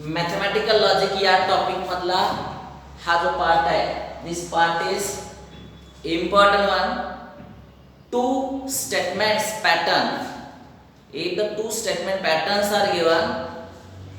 Mathematical logic या topic मधला हा जो पार्ट आहे, this part is important one. Two statements pattern. If the two statement patterns are given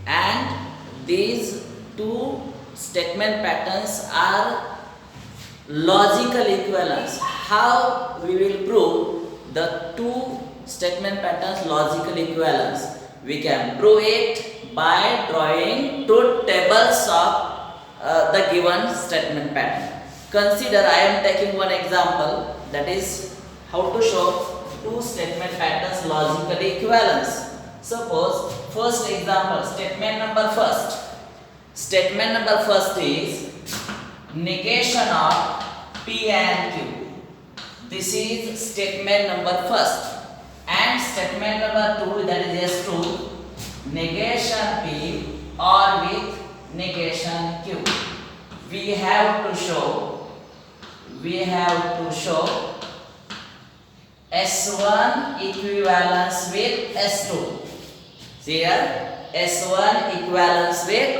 and these two statement patterns are logical equivalence, how we will prove the two statement patterns logical equivalence? We can prove it by drawing two tables of the given statement pattern. Consider I am taking one example, that is how to show two statement patterns logical equivalence. Suppose first example, statement number first. Statement number first is negation of P and Q. This is statement number first. And statement number two, that is S2, negation P or with negation Q. We have to show S1 equivalence with S2. See here, S1 equivalence with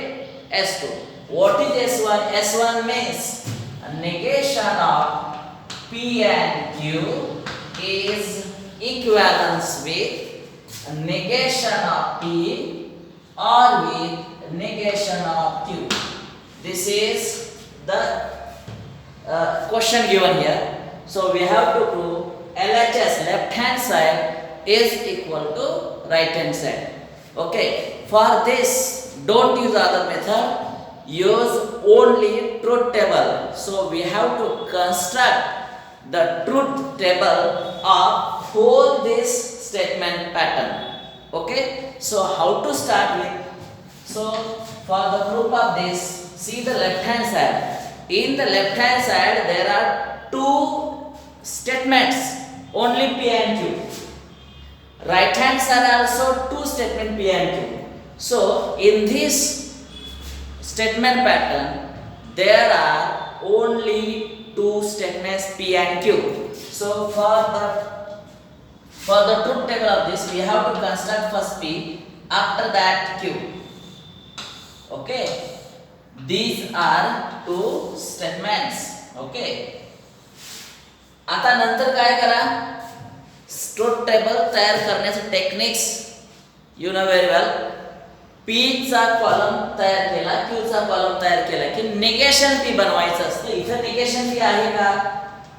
S2. What is S1? S1 means a negation of P and Q is equivalence with a negation of P or with negation of Q. This is the question given here. So we have to prove LHS, left hand side, is equal to right hand side. Okay, for this don't use other method, use only truth table. So we have to construct the truth table of whole this statement pattern. Okay, so how to start with? So for the proof of this, see the left hand side. In the left hand side there are two statements, only P and Q. Right hand side also two statement P and Q. So in this statement pattern there are only two statements P and Q. So for the truth table of this, we have to construct first P, after that Q. Okay, these are two statements. Okay, आता नंतर काय करा, truth table तयार करण्याचे techniques you know very well. P चा column तयार केला, Q चा कॉलम तयार केला की निगेशन P बनवायचं असतं. इथं निगेशन P आहे का?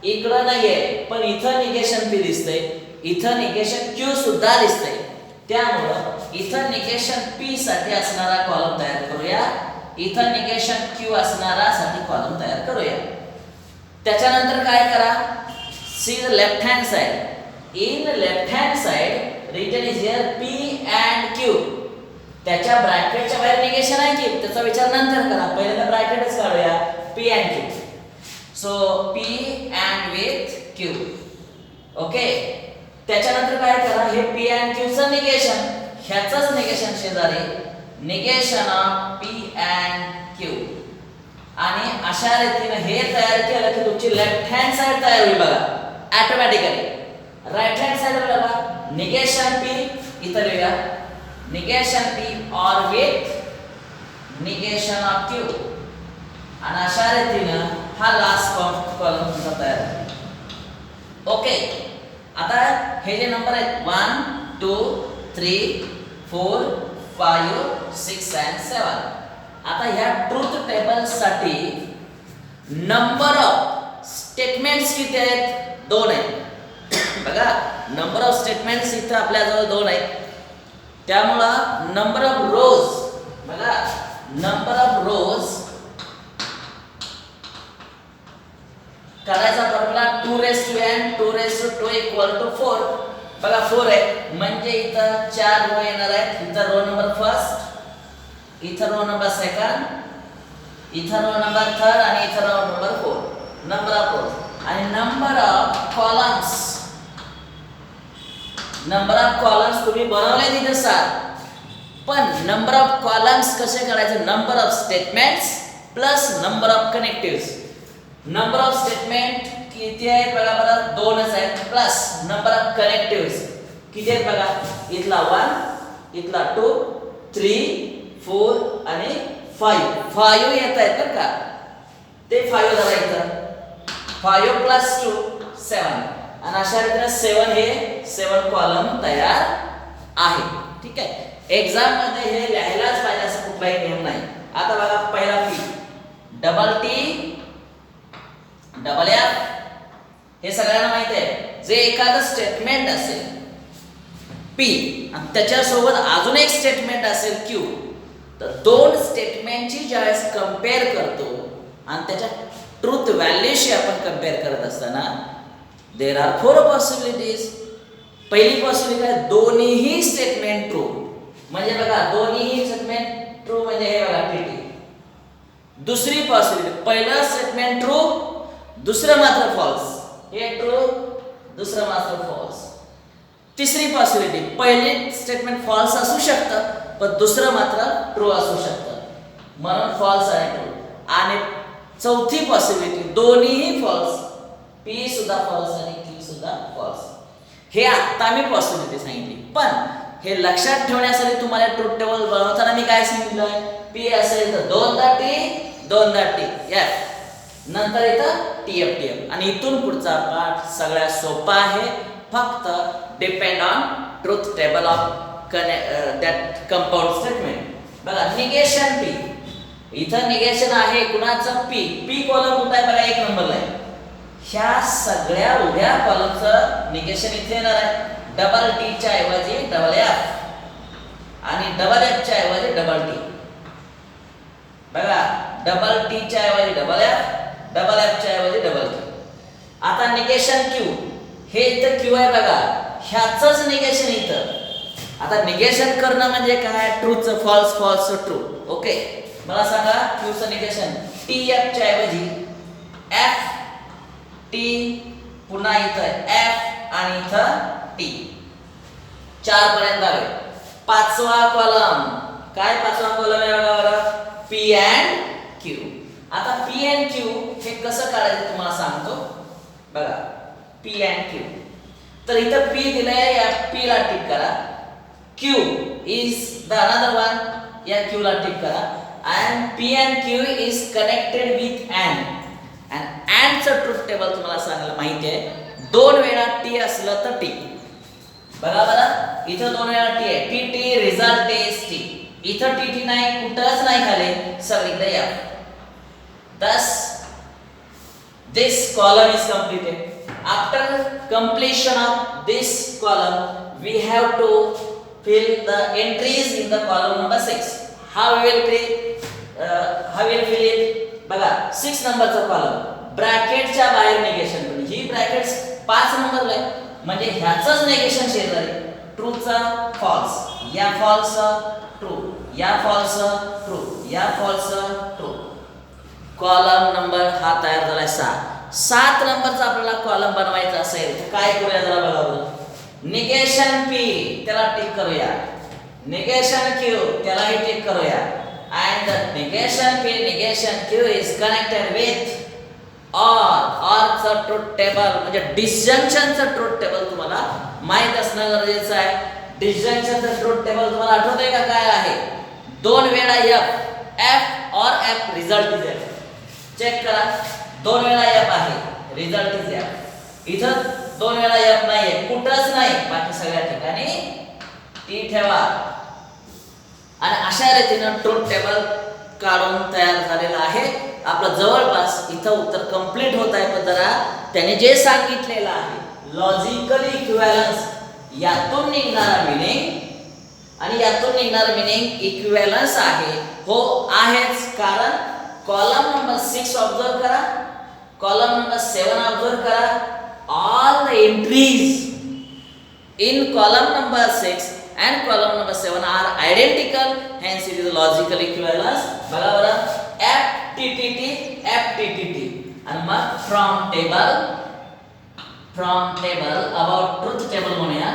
इकडं नाहीये, पण इथं निगेशन P दिसतंय, इथं निगेशन Q सुद्धा दिसतंय. त्यामुळं इथं निगेशन P साठी असणारा कॉलम तयार करूया, इथं निगेशन Q असणारा साठी कॉलम तयार करूया. त्याच्यानंतर काय करा, see the left hand side. In left hand side written is here P and Q. त्याच्या ब्रॅकेटच्या बाहेर निगेशन आहे की, त्याचा विचार नंतर करा, पहिल्यांदा ब्रॅकेटच काढूया, P and Q. So P and with Q. Okay, त्याच्यानंतर काय करा, हे P and Q चं निगेशन, ह्याचंच निगेशन शेजारी, negation of P and Q. आणि अशा रीतीने हे तयार केलं की तुमची लेफ्ट हँड साइड तयार होईल बघा ऑटोमॅटिकली. राइट हँड साइड बघा, निगेशन P इथं लिहूया, निगेशन P और विथ निगेशन ऑफ Q. आणि अशा रीतीने हा लास्ट कॉलम तुमचा तयार होईल. ओके, आता हे जे नंबर आहेत 1 2 3 4 5 6 and 7. आता ह्या ट्रुथ टेबल साठी नंबर ऑफ स्टेटमेंट्स किती आहेत? 2 आहेत. बघा, नंबर ऑफ स्टेटमेंट्स इथं आपल्या जवळ 2 आहेत. त्यामुळं नंबर ऑफ रोज, बघा नंबर ऑफ रोज करायचा फॉर्म्युला 2n 2 इक्वल टू 4. बघा 4 आहे म्हणजे इथं 4 रो येणार आहेत. इथं रो नंबर फर्स्ट, इथं रो नंबर सेकंड, इथं रो नंबर थर्ड आणि इथं row number 4. Number of rows आणि number of columns. Number of columns तुम्ही बनवले तिथे 7, पण नंबर ऑफ कॉलम्स कसे करायचे? Number of statements plus number of connectives. Number of statement किती आहेत बघा, बरं 2च आहेत, प्लस नंबर ऑफ कनेक्टिव्स किती आहेत बघा, इथला 1, इथला 2, 3, 4 आणि 5 येत आहेत बरं का, ते 5 झाला इथं. 5 प्लस 2 7 आणि अशा रीतीने 7 हे 7 कॉलम तयार आहे. ठीक आहे. एक्झाम मध्ये हे लिहायलाच पाहिजे असं कुठलाही नियम नाही. आता बघा पहिला P, double T, double F, हे सगळ्यांना माहिती आहे. जे एखादं स्टेटमेंट असेल पी आणि त्याच्यासोबत अजून एक स्टेटमेंट असेल क्यू, तर दोन स्टेटमेंटची ज्यावेळेस कंपेअर करतो आणि त्याच्या ट्रूथ व्हॅल्यूशी आपण कंपेअर करत असताना देर आर 4 पॉसिबिलिटीज. पहिली पॉसिबिलिटी आहे दोन्हीही स्टेटमेंट ट्रू. म्हणजे बघा दोन्हीही स्टेटमेंट ट्रू म्हणजे हे बघा टीटी. दुसरी पॉसिबिलिटी पहिलं स्टेटमेंट ट्रू, दुसरं मात्र फॉल्स. हे ट्रू, दुसरं मात्र फॉल्स. तिसरी पॉसिबिलिटी पहिली स्टेटमेंट फॉल्स असू शकतं पण दुसरं मात्र ट्रू असू शकतं, म्हणून फॉल्स आणि ट्रू. आणि चौथी पॉसिबिलिटी दोन्हीही फॉल्स, पी सुद्धा फॉल्स आणि क्यू सुद्धा फॉल्स. हे आता मी पॉसिबिलिटी सांगितली, पण हे लक्षात ठेवण्यासाठी तुम्हाला ट्रूथ टेबल बनवताना मी काय सांगितलंय, पी असेल तर दोनदा टी एफ, नंतर इथं टीएफ टीएफ. आणि इथून पुढचा पाठ सगळ्यात सोपा आहे. फक्त depend on truth table of that compound statement. बघा निगेशन पी, इथं निगेशन आहे कुणाचं, पी कॉलम कुठं आहे बघा, 1 नंबरला आहे. ह्या सगळ्या उभ्या कॉलमचं निगेशन इथे येणार आहे. डबल टी च्या ऐवजी डबल एफ आणि डबल एफ च्या ऐवजी डबल टी. बघा डबल टी च्या ऐवजी डबल एफ, डबल एफ च्या ऐवजी डबल टी. आता निगेशन क्यू, हे इथं क्यू आहे बघा, ह्याचंच निगेशन इथं. आता निगेशन करणं म्हणजे काय, ट्रूचं फॉल्स, फॉल्सचं ट्रू. ओके, मला सांगा क्यूचं निगेशन. टी एफ च्या ऐवजी एफ टी, पुन्हा इथं एफ आणि इथं टी. 4 पर्यंत आले. पाचवा कॉलम काय, पाचवा कॉलम आहे बघा बरं, पी अँड क्यू. आता पी अँड क्यू हे कसं काढायचं तुम्हाला सांगतो. बघा पी अँड क्यू, तर इथं पी दिलंय, या पी ला टिक करा. Q is the another one, या क्यू ला टिक करा. and p and q is connected with and चं ट्रूथ टेबल तुम्हाला सांगायला माहिती आहे. 2 वेळा t असलं तर t. बघा बरं इथं 2 वेळा t आहे, tt रिझल्ट इज t. इथं tt नाही, कुठंच नाही खाली, सगळीकडे या. thus this column is completed. After completion of this column we have to fill the entries in the column number 6. how we will fill it. बघा 6 नंबरचा कॉलम ब्रॅकेटच्या बाहेर निगेशन. ही ब्रॅकेट्स 5 नंबरला आहे म्हणजे ह्याचंच निगेशन शेजारी. ट्रूचा फॉल्स, या फॉल्स ट्रू, या false true, या फॉल्स ट्रू. कॉलम नंबर हा तयार झालाय 7 नंबरचा आपल्याला कॉलम बनवायचा असेल तर काय करूया जरा बघा बरं. निगेशन पी त्याला टिक करूया, निगेशन क्यू त्यालाही टिक करूया. and the negation p negation q is connected with or चा ट्रूथ टेबल म्हणजे डिसजंक्शनचं ट्रूथ टेबल तुम्हाला माहित असणं गरजेचं आहे. डिसजंक्शनचं ट्रूथ टेबल तुम्हाला आठवतंय का काय आहे. 2 वेळा f or f result is f. Check करा 2 वेळा f आहे, रिझल्ट इज f. इथं 2 वेळा f नाहीये, कुठंच नाही, बाकी सगळ्या ठिकाणी t ठेवा. आणि अशा रीतीने ट्रूथ टेबल काढून तयार झालेला आहे. आपलं जवळपास इथं उत्तर कंप्लीट होत आहे. पण जरा त्याने जे सांगितलेलं आहे लॉजिकल इक्विव्हॅलन्स, यातून निघणारा मीनिंग आणि यातून निघणारा मीनिंग इक्विव्हॅलन्स आहे. हो आहेच, कारण कॉलम नंबर 6 ऑब्झर्व करा, कॉलम नंबर 7 ऑब्झर्व करा. All the entries in column number 6 and column number 7 are identical, hence it is a logical equivalence. बघा बरं FTTT FTTT आणि मग from table about truth table म्हणूया.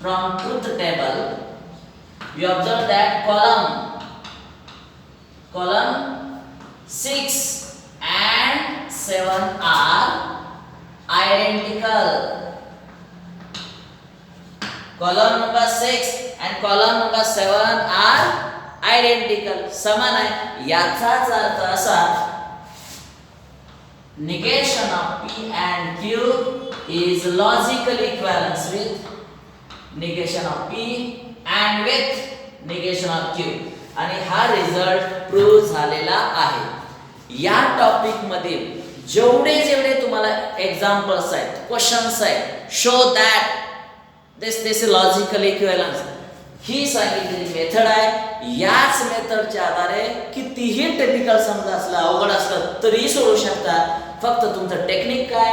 From truth table we observe that column 6 and 7 are identical. Column number 6 and column number 7 are identical, समान आहे. याचाच अर्थ असा negation of P and Q is logically equivalent with negation of P and with negation of Q, आणि हा result prove झालेला आहे. या टॉपिक मध्ये जेवढे तुम्हाला एक्झाम्पल्स आहेत, क्वेश्चन्स आहेत, show that this logical equivalence, ही सांगितलेली मेथड आहे. याच मेथडच्या आधारे कितीही टेक्निकल समजा असलं, अवघड असलं तरी सोडू शकता. फक्त तुमचं टेक्निक काय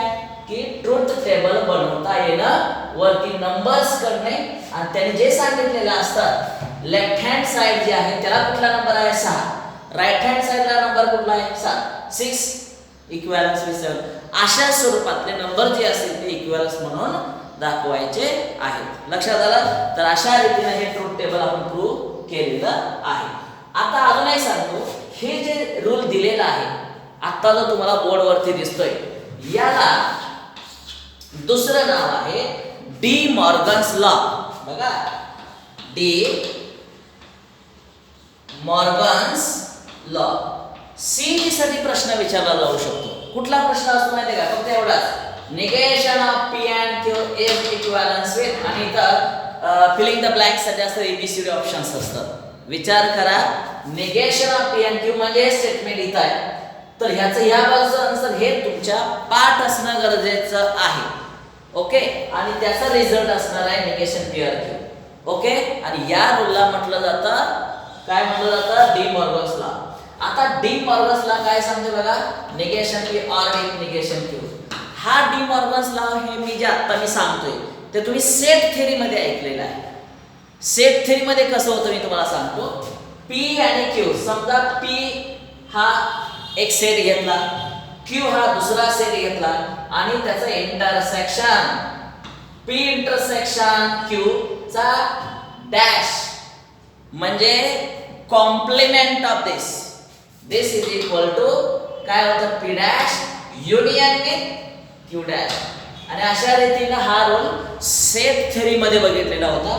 की ट्रुथ टेबल बनवता येणं, वरती नंबर्स करणे, आणि त्याने जे सांगितलेलं असतात, लेफ्ट हँड साइड जे आहे त्याला कुठला नंबर आहे 6, राईट हँड साइडला नंबर कुठला आहे 7, 6 इक्विव्हॅलन्स विथ 7, अशा स्वरूपातले नंबर जे असतील ते इक्विव्हॅलन्स म्हणून दाखवायचे आहेत. लक्षात आलं? तर अशा रीतीने हे ट्रुथ टेबल आपण प्रूव्ह केलेलं आहे. आता अजून एक सांगतो, हे जे रूल दिलेला आहे आता जो तुम्हाला बोर्ड वरती दिसतोय, याला दुसरं नाव आहे डी मॉर्गन्स लॉ. बघा, डी मॉर्गन्स लॉ. सीईटी साठी प्रश्न विचारला जाऊ शकतो. कुठला प्रश्न असतो माहिती का? फक्त एवढाच, negation of P and Q is equivalence with, आणि इथं फिलिंग द ब्लँक्स साठी असतात ABCD ऑप्शन्स असतात. विचार करा, negation of P and Q म्हणजे स्टेटमेंट इथं आहे, तर ह्याचं ह्या बाजूचं आन्सर हे तुमच्या पाठ असणं गरजेचं आहे. ओके, आणि त्याचा रिझल्ट असणार आहे negation P or Q. Okay, आणि या रूलला म्हटलं जातं, काय म्हटलं जातं? D Morgan's law. आता डी मॉर्गन्स लॉ काय सांगते बघा, negation P or with negation Q. हा डी मॉर्गन्स लॉ हे मी जे आता मी सांगतोय ते तुम्ही सेट थेअरी मध्ये ऐकलेलं आहे. सेट थेअरी मध्ये कसं होतं मी तुम्हाला सांगतो. P आणि Q, समजा P हा एक सेट घेतला, Q हा दुसरा सेट घेतला, आणि त्याचं इंटरसेक्शन P इंटरसेक्शन Q चा डॅश म्हणजे complement of this is equal to काय होतं? P dash union with Q dash. आणि अशा रीतीने हा रूल सेट थेअरी मध्ये बघितलेला होता.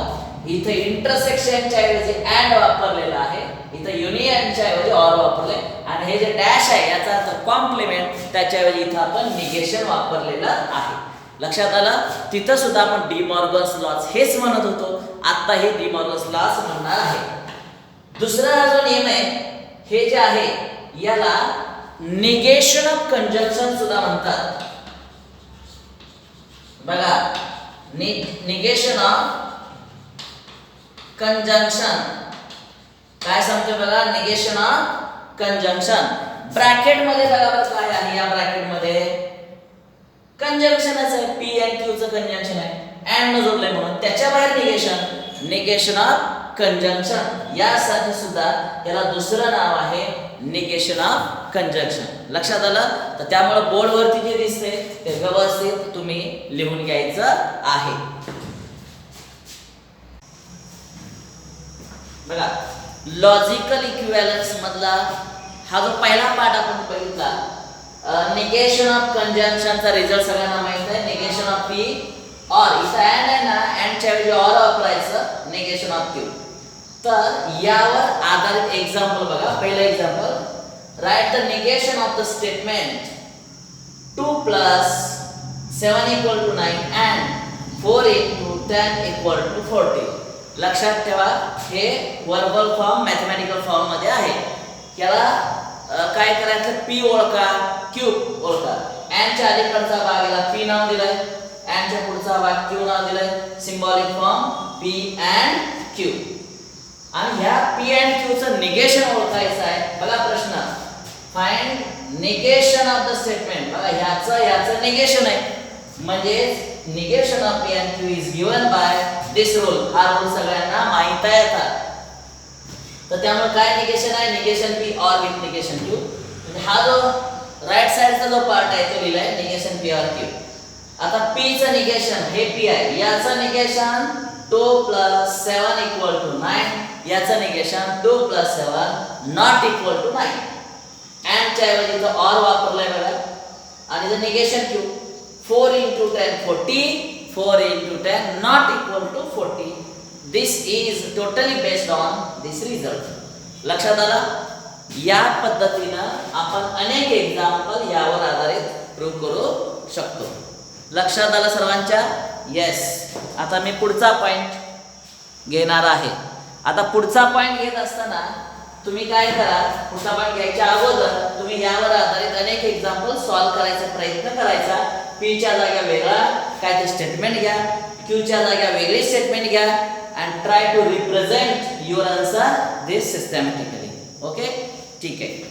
इथे इंटरसेक्शनच्या ऐवजी अँड वापरलेला आहे, इथे युनियनच्या ऐवजी ऑर वापरले, आणि हे जे डॅश आहे याचा अर्थ कॉम्प्लिमेंट, त्याच्या ऐवजी इथे आपण निगेशन वापरलेलं आहे. लक्षात आलं? तिथं सुद्धा आपण डी मॉर्गन्स लॉज हेच म्हणत होतो, आता हे डी मॉर्गन्स लॉज म्हणणार आहे. दुसरा जो नियम आहे, हे जे आहे याला निगेशन ऑफ कंजंक्शन सुद्धा म्हणतात. बघा, निगेशन ऑफ कंजंक्शन काय सांगतो बघा, निगेशन ऑफ कंजंक्शन. ब्रॅकेट मध्ये बघा बरं काय आहे, या ब्रॅकेट मध्ये कंजंक्शनच आहे, P आणि Q चं कंजंक्शन आहे, अँड न जोडलंय म्हणून त्याच्या बाहेर निगेशन ऑफ कंजंक्शन. यासाठी सुद्धा याला दुसरं नाव आहे निगेशन ऑफ कंजंक्शन. लक्षात आलं? तर त्यामुळे बोर्ड वरती जे दिसते ते व्यवस्थित तुम्ही लिहून घ्यायचं आहे. बघा, लॉजिकल इक्विव्हॅलन्स मधला हा जो पहिला पार्ट आपण बघितला, निगेशन ऑफ कंजंक्शनचा रिझल्ट सगळ्यांना माहित आहे. निगेशन ऑफ P और इथं अँड आहे ना, अँडच्या ऐवजी ऑर वापरायचं, निगेशन ऑफ Q. तर यावर आधारित एक्झाम्पल बघा. पहिलं example, right the negation of the statement 2 + 7 = 9 and 4 × 10 = 40. लक्षात ठेवा, हे वर्बल फॉर्म मॅथमॅटिकल फॉर्म मध्ये आहे. याला काय करायचं, P ओळखा, Q ओळखा. अँडच्या अलीकडचा भाग याला P नाव दिलंय, अँडच्या पुढचा भाग Q नाव दिलंय. Symbolic form P and Q. आणि ह्या P and Q चं निगेशन ओळखायचं आहे. बघा प्रश्न, find negation of the statement. बघा ह्याचं निगेशन आहे, म्हणजे negation of P and Q is given by this rule. हा रूल सगळ्यांना माहित आहे आता. तर त्यामुळे काय निगेशन आहे, निगेशन P और विथ निगेशन Q. म्हणजे हा जो राइट साइडचा जो पार्ट आहे तो लिहिलाय निगेशन P और Q. आता P चं निगेशन हे P आहे, याचं निगेशन 2 + 7 = 9, याचं निगेशन 2 + 7 ≠ 9. अँड च्या ऐवजी इथं ऑर वापरलाय बघा, आणि इथं negation Q 4 × 10 40, 4 × 10 ≠ 40. This is totally based on this result. लक्षात आलं? या पद्धतीनं आपण अनेक एक्झाम्पल यावर आधारित प्रूव्ह करू शकतो. लक्षात आलं सर्वांच्या? येस. आता मी पुढचा पॉइंट घेणार आहे. आता पुढचा पॉइंट घेत असताना तुम्ही काय करा, पुढचा पॉइंट घ्यायच्या अगोदर तुम्ही यावर आधारित अनेक एक्झाम्पल सॉल्व्ह करायचा प्रयत्न करायचा. P च्या जागा वेगळा काय ते स्टेटमेंट घ्या, Q च्या जागा वेगळी स्टेटमेंट घ्या and try to represent your answer this systematically. Okay? ठीक आहे.